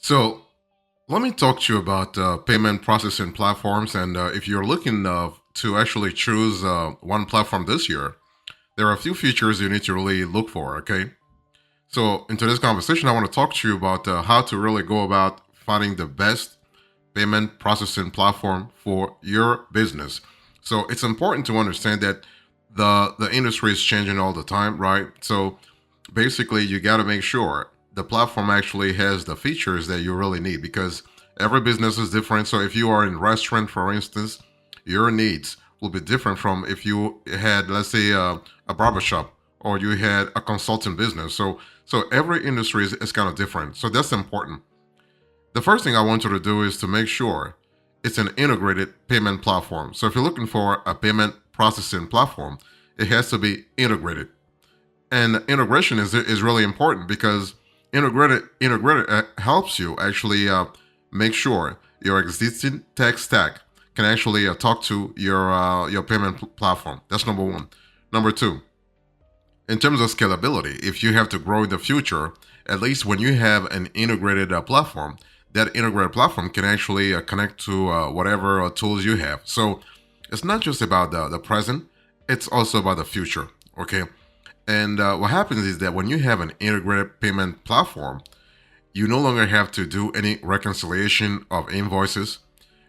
So let me talk to you about payment processing platforms. And if you're looking to actually choose one platform this year, there are a few features you need to really look for. Okay. So in today's conversation, I want to talk to you about how to really go about finding the best payment processing platform for your business. So it's important to understand that the industry is changing all the time, right? So basically you got to make sure the platform actually has the features that you really need because every business is different. So if you are in restaurant, for instance, your needs will be different from if you had, let's say, a barbershop or you had a consulting business. So every industry is kind of different. So that's important. The first thing I want you to do is to make sure it's an integrated payment platform. So if you're looking for a payment processing platform, it has to be integrated. And integration is really important because integrated helps you actually make sure your existing tech stack can actually talk to your payment platform. That's number one. Number two, in terms of scalability, if you have to grow in the future, at least when you have an integrated platform, that integrated platform can actually connect to whatever tools you have. So it's not just about the present, it's also about the future. Okay. And what happens is that when you have an integrated payment platform, you no longer have to do any reconciliation of invoices.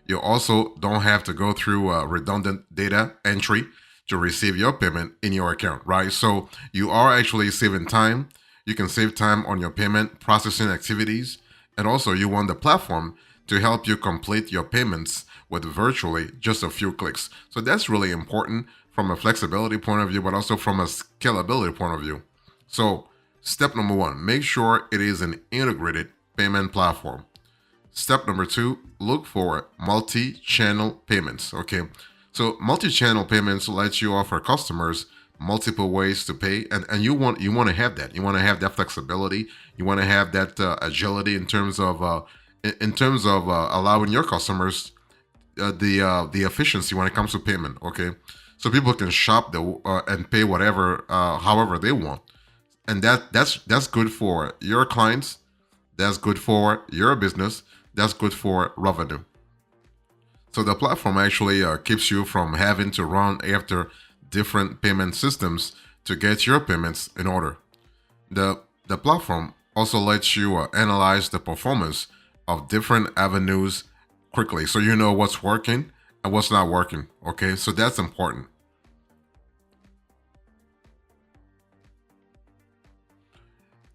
You also don't have to go through redundant data entry to receive your payment in your account, right? So you are actually saving time. You can save time on your payment processing activities. And also, you want the platform to help you complete your payments with virtually just a few clicks. So that's really important from a flexibility point of view, but also from a scalability point of view. So, step number one, make sure it is an integrated payment platform. Step number two, look for multi-channel payments. Okay. So multi-channel payments let you offer customers multiple ways to pay, and you want to have that. You want to have that flexibility. You want to have that agility in terms of allowing your customers the efficiency when it comes to payment. Okay, so people can shop and pay whatever however they want, and that's good for your clients. That's good for your business. That's good for revenue. So the platform actually keeps you from having to run after different payment systems to get your payments in order. The platform also lets you analyze the performance of different avenues quickly, so you know what's working and what's not working. Okay, so that's important.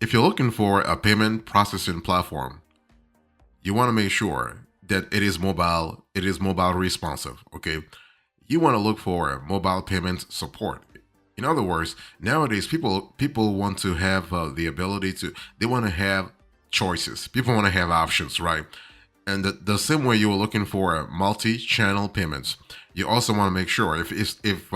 If you're looking for a payment processing platform, you want to make sure that it is mobile responsive. Okay, you want to look for mobile payment support. In other words, nowadays people want to have the ability to, they want to have choices. People want to have options, right? And the same way you were looking for multi-channel payments, you also want to make sure if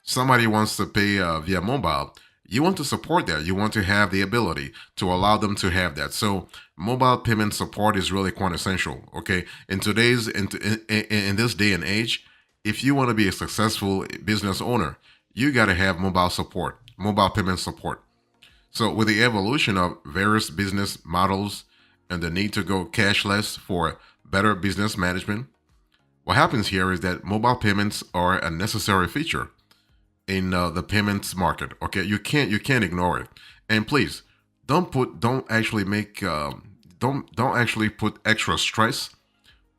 somebody wants to pay via mobile, you want to support that. You want to have the ability to allow them to have that. So mobile payment support is really quite essential. Okay, in this day and age, if you want to be a successful business owner, you got to have mobile support, mobile payment support. So, with the evolution of various business models and the need to go cashless for better business management, what happens here is that mobile payments are a necessary feature in the payments market. Okay, you can't ignore it. And please don't actually make don't actually put extra stress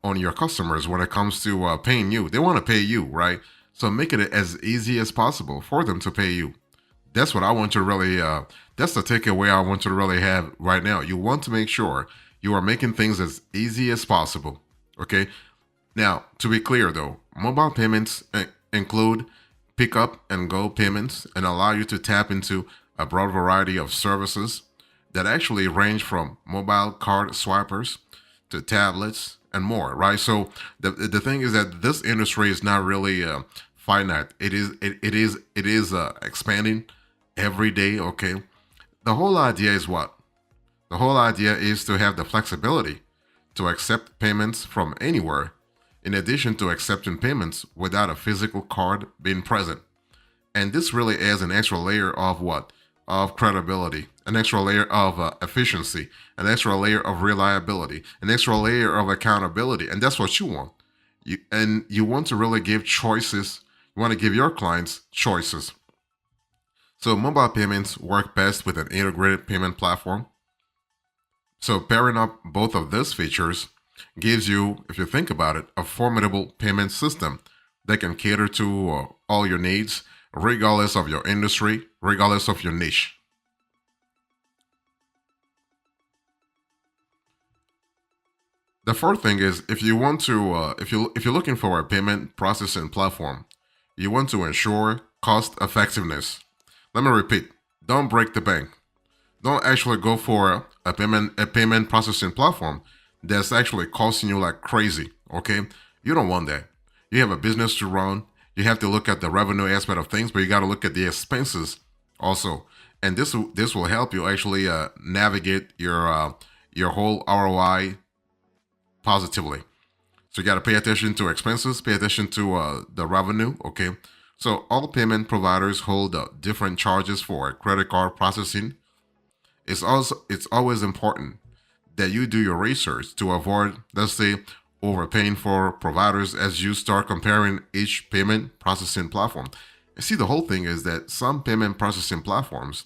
on your customers when it comes to paying you. They want to pay you, right? So make it as easy as possible for them to pay you. That's what I want to really. That's the takeaway I want to really have right now. You want to make sure you are making things as easy as possible. Okay. Now, to be clear though, mobile payments include pick up and go payments and allow you to tap into a broad variety of services that actually range from mobile card swipers to tablets and more, right? So the thing is that this industry is not really finite. It is expanding every day. Okay, the whole idea is what? The whole idea is to have the flexibility to accept payments from anywhere, in addition to accepting payments without a physical card being present. And this really adds an extra layer of what? of credibility, an extra layer of efficiency, an extra layer of reliability, an extra layer of accountability, and that's what you want. You want to really give choices. You want to give your clients choices. So mobile payments work best with an integrated payment platform. So pairing up both of these features gives you, if you think about it, a formidable payment system that can cater to all your needs, regardless of your industry, regardless of your niche. The fourth thing is if you want to, if you're looking for a payment processing platform, you want to ensure cost effectiveness. Let me repeat: don't break the bank. Don't actually go for a payment processing platform that's actually costing you like crazy. Okay, you don't want that. You have a business to run. You have to look at the revenue aspect of things, but you got to look at the expenses also. And this will help you actually navigate your whole ROI positively. So you got to pay attention to expenses, pay attention to the revenue. Okay, so all payment providers hold different charges for credit card processing. It's always important that you do your research to avoid, let's say, overpaying for providers as you start comparing each payment processing platform. And see, the whole thing is that some payment processing platforms,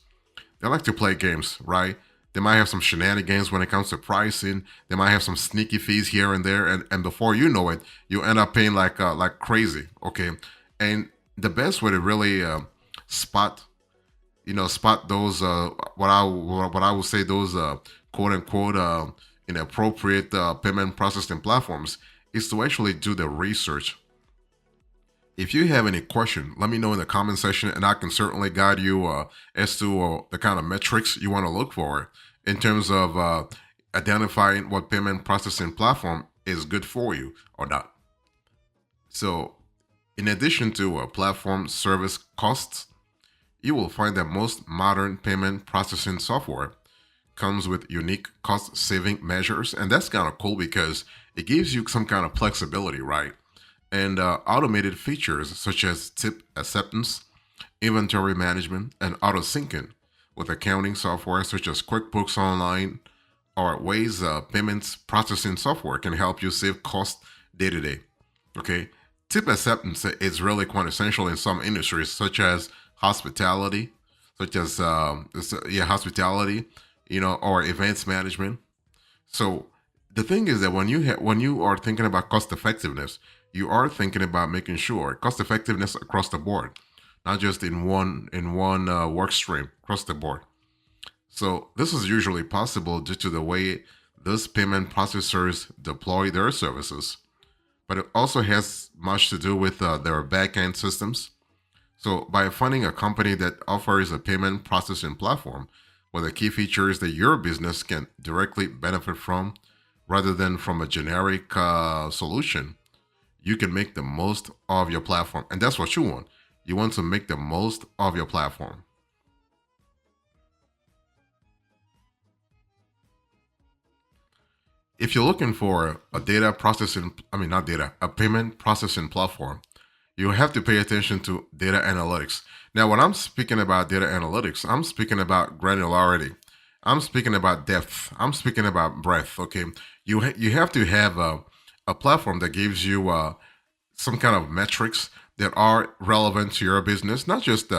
they like to play games, right? They might have some shenanigans when it comes to pricing. They might have some sneaky fees here and there, and before you know it, you end up paying like crazy. Okay, and the best way to really spot spot those what I would say those quote unquote inappropriate payment processing platforms is to actually do the research. If you have any question, let me know in the comment section, and I can certainly guide you as to the kind of metrics you want to look for in terms of identifying what payment processing platform is good for you or not. So, in addition to platform service costs, you will find that most modern payment processing software comes with unique cost saving measures. And that's kind of cool because it gives you some kind of flexibility, right? And automated features such as tip acceptance, inventory management, and auto syncing with accounting software such as QuickBooks Online or ways payments processing software can help you save cost day to day. Okay. Tip acceptance is really quintessential in some industries, such as hospitality, hospitality, or events management. So the thing is that when you are thinking about cost effectiveness, you are thinking about making sure cost effectiveness across the board, not just in one work stream across the board. So this is usually possible due to the way these payment processors deploy their services, but it also has much to do with their backend systems. So, by finding a company that offers a payment processing platform with the key features that your business can directly benefit from, rather than from a generic solution, you can make the most of your platform. And that's what you want. You want to make the most of your platform. If you're looking for a data processing, I mean, not data, a payment processing platform, you have to pay attention to data analytics. Now, when I'm speaking about data analytics, I'm speaking about granularity. I'm speaking about depth. I'm speaking about breadth. Okay, you have to have a platform that gives you some kind of metrics that are relevant to your business, not just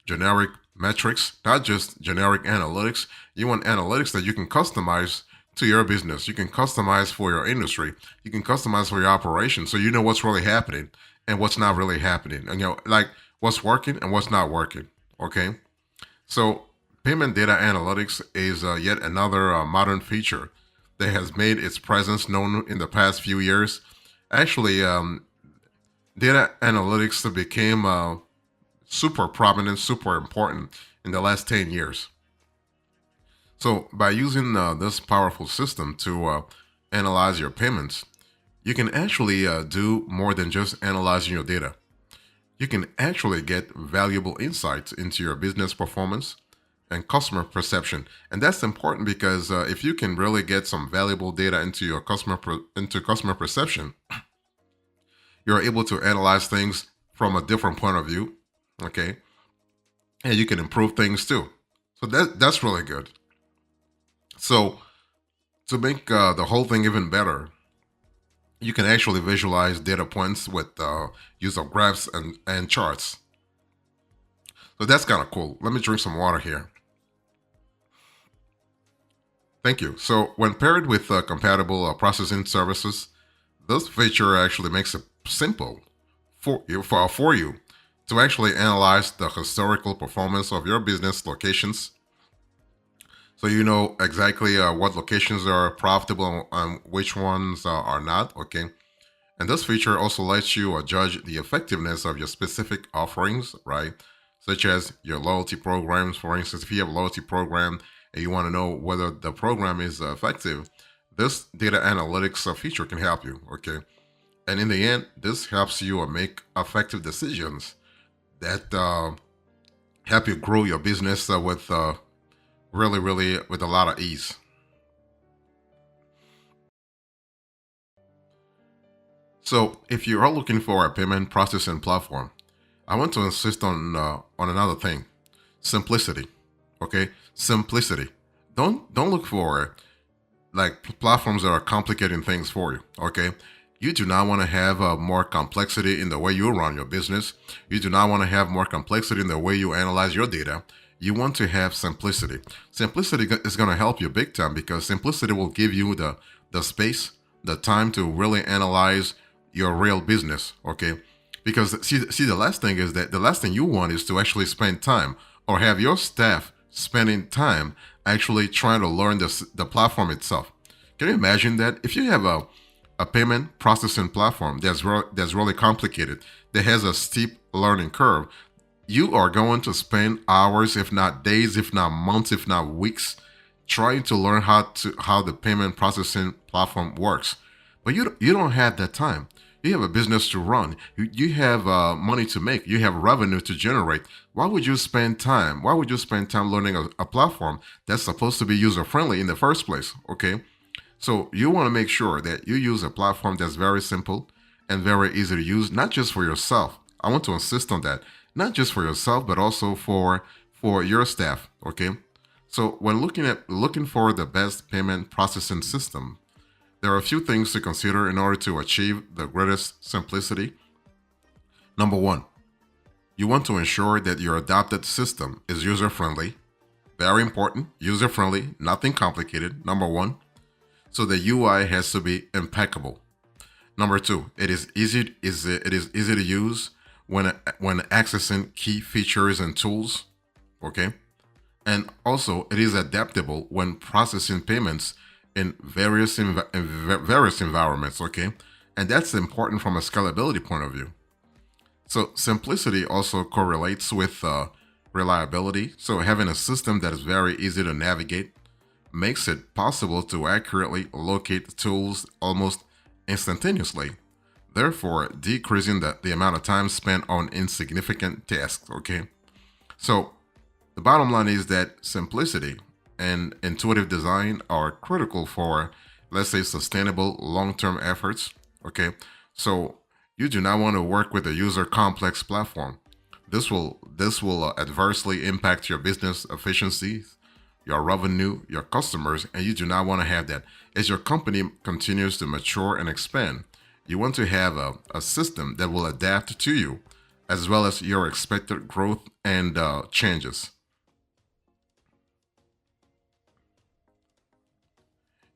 generic metrics, not just generic analytics. You want analytics that you can customize to your business. You can customize for your industry. You can customize for your operation, so you know what's really happening and what's not really happening, and like what's working and what's not working. Okay, so payment data analytics is yet another modern feature that has made its presence known in the past few years. Actually, data analytics became super prominent, super important in the last 10 years. So, by using this powerful system to analyze your payments, you can actually do more than just analyzing your data. You can actually get valuable insights into your business performance and customer perception. And that's important because if you can really get some valuable data into your into customer perception, you're able to analyze things from a different point of view. Okay, and you can improve things too. So that's really good. So to make the whole thing even better, you can actually visualize data points with use of graphs and charts. So that's kind of cool. Let me drink some water here. Thank you. So when paired with compatible processing services, this feature actually makes it simple for you to actually analyze the historical performance of your business locations, so you know exactly what locations are profitable and which ones are not. Okay, and this feature also lets you judge the effectiveness of your specific offerings, right? Such as your loyalty programs. For instance, if you have a loyalty program and you want to know whether the program is effective, this data analytics feature can help you. Okay, and in the end, this helps you make effective decisions that help you grow your business with really with a lot of ease. So, if you are looking for a payment processing platform, I want to insist on another thing: simplicity. Okay, simplicity. Don't look for like platforms that are complicating things for you. Okay, you do not want to have more complexity in the way you run your business. You do not want to have more complexity in the way you analyze your data. You want to have simplicity. Simplicity is going to help you big time because simplicity will give you the space, the time to really analyze your real business. Okay, because see the last thing is that the last thing you want is to actually spend time or have your staff spending time actually trying to learn the platform itself. Can you imagine that if you have a payment processing platform that's really complicated, that has a steep learning curve, you are going to spend hours, if not days, if not months, if not weeks, trying to learn how the payment processing platform works. But you don't have that time. You have a business to run. You have money to make. You have revenue to generate. Why would you spend time? Why would you spend time learning a platform that's supposed to be user friendly in the first place? Okay, so you want to make sure that you use a platform that's very simple and very easy to use, not just for yourself. I want to insist on that. Not just for yourself, but also for your staff. Okay. So when looking for the best payment processing system, there are a few things to consider in order to achieve the greatest simplicity. Number one, you want to ensure that your adopted system is user friendly. Very important, user friendly, nothing complicated. Number one. So the UI has to be impeccable. Number two, it is easy to use when accessing key features and tools. Okay, and also it is adaptable when processing payments in various environments. Okay, and that's important from a scalability point of view. So simplicity also correlates with reliability. So having a system that is very easy to navigate makes it possible to accurately locate tools almost instantaneously, therefore decreasing the amount of time spent on insignificant tasks. Okay, so the bottom line is that simplicity and intuitive design are critical for, let's say, sustainable long-term efforts. Okay, so you do not want to work with a user complex platform. This will adversely impact your business efficiency, your revenue, your customers, and you do not want to have that. As your company continues to mature and expand, you want to have a system that will adapt to you as well as your expected growth and changes.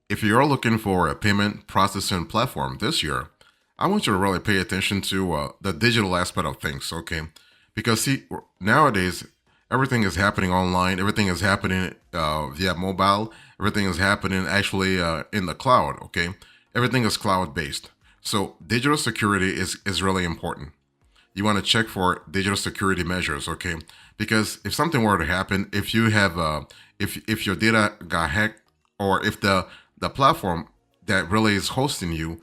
If you're looking for a payment processing platform this year, I want you to really pay attention to the digital aspect of things, okay? Because see, nowadays everything is happening online. Everything is happening via mobile. Everything is happening actually in the cloud, okay? Everything is cloud based. So digital security is really important. You want to check for digital security measures, okay? Because if something were to happen, if you have if your data got hacked, or if the platform that really is hosting you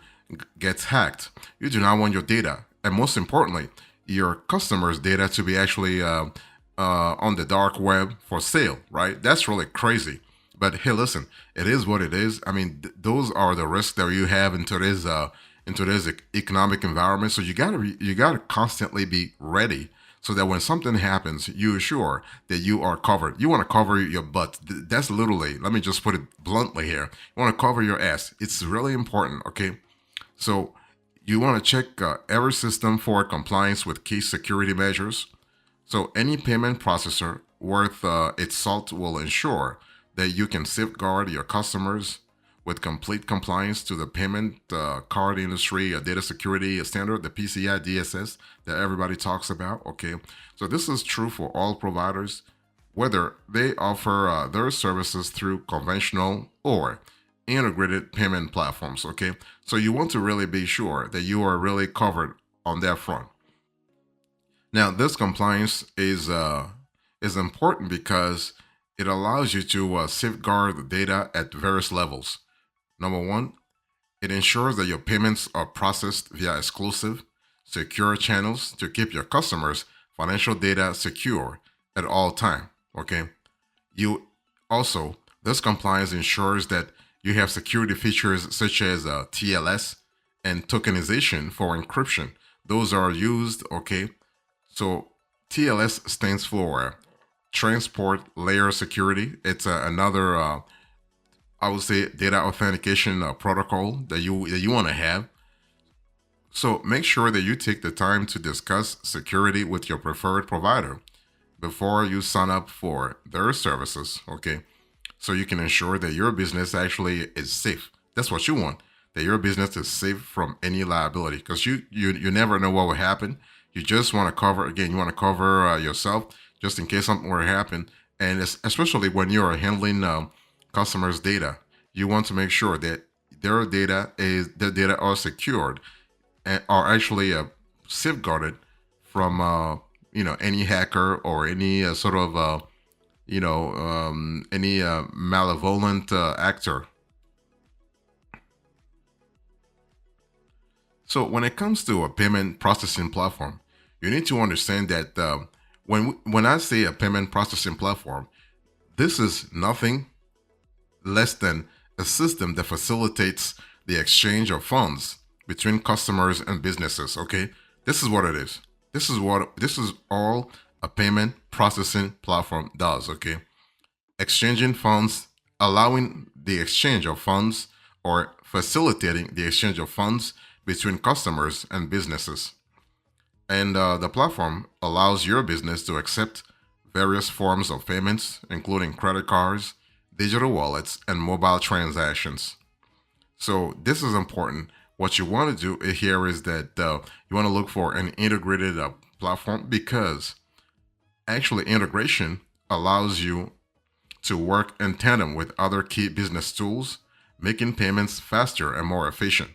gets hacked, you do not want your data, and most importantly, your customers' data to be actually on the dark web for sale, right? That's really crazy. But hey, listen, it is what it is. I mean, those are the risks that you have in today's economic environment. So you gotta constantly be ready so that when something happens, you're sure that you are covered. You want to cover your butt. That's literally, let me just put it bluntly here. You want to cover your ass. It's really important, okay? So you want to check every system for compliance with key security measures. So any payment processor worth its salt will ensure that you can safeguard your customers with complete compliance to the payment card industry data security standard, the PCI DSS that everybody talks about. Okay, so this is true for all providers, whether they offer their services through conventional or integrated payment platforms. Okay, so you want to really be sure that you are really covered on that front. Now, this compliance is important because it allows you to safeguard the data at various levels. Number one, it ensures that your payments are processed via exclusive, secure channels to keep your customers' financial data secure at all time. Okay. You also, this compliance ensures that you have security features such as TLS and tokenization for encryption. Those are used, okay, so TLS stands for Transport Layer Security. It's another, I would say, data authentication protocol that you want to have. So make sure that you take the time to discuss security with your preferred provider before you sign up for their services. Okay, so you can ensure that your business actually is safe. That's what you want. That your business is safe from any liability, because you never know what will happen. You just want to cover, again. You want to cover yourself just in case something were to happen, and especially when you are handling customers' data, you want to make sure that their data are secured and are actually safeguarded from any hacker or any sort of any malevolent actor. So when it comes to a payment processing platform, you need to understand that when I say a payment processing platform, this is nothing less than a system that facilitates the exchange of funds between customers and businesses. Okay, this is what it is. This is all a payment processing platform does. Okay, exchanging funds, allowing the exchange of funds, or facilitating the exchange of funds between customers and businesses. And the platform allows your business to accept various forms of payments, including credit cards, digital wallets, and mobile transactions. So, this is important. What you want to do here is that you want to look for an integrated platform, because actually integration allows you to work in tandem with other key business tools, making payments faster and more efficient,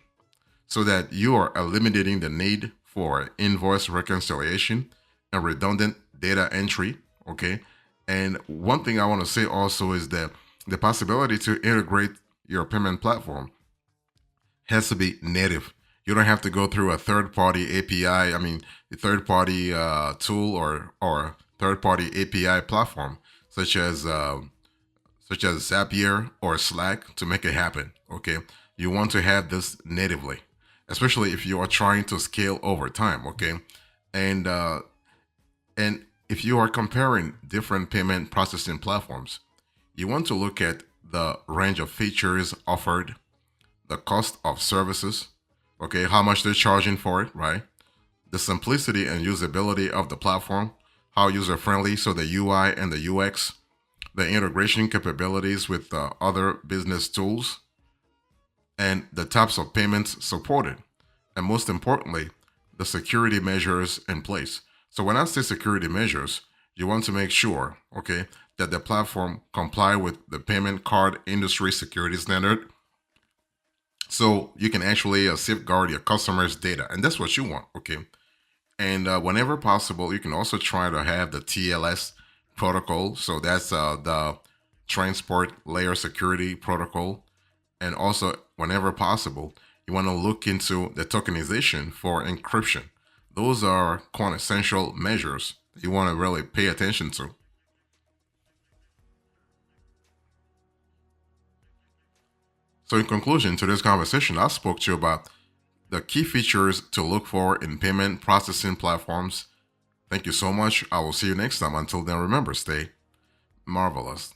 so that you are eliminating the need for invoice reconciliation and redundant data entry. Okay. And one thing I want to say also is that the possibility to integrate your payment platform has to be native. You don't have to go through a third party API, I mean, a third party tool or third party API platform such as Zapier or Slack to make it happen. Okay, you want to have this natively, especially if you are trying to scale over time. Okay, and and if you are comparing different payment processing platforms, you want to look at the range of features offered, the cost of services, okay, how much they're charging for it, right? The simplicity and usability of the platform, how user friendly, so the UI and the UX, the integration capabilities with other business tools, and the types of payments supported, and most importantly, the security measures in place. So when I say security measures, you want to make sure, okay, that the platform comply with the payment card industry security standard, so you can actually safeguard your customers' data, and that's what you want, okay. And whenever possible, you can also try to have the TLS protocol. So that's the transport layer security protocol. And also, whenever possible, you want to look into the tokenization for encryption. Those are quite essential measures that you want to really pay attention to. So, in conclusion to this conversation, I spoke to you about the key features to look for in payment processing platforms, Thank you so much. I will see you next time. Until then, remember, stay marvelous.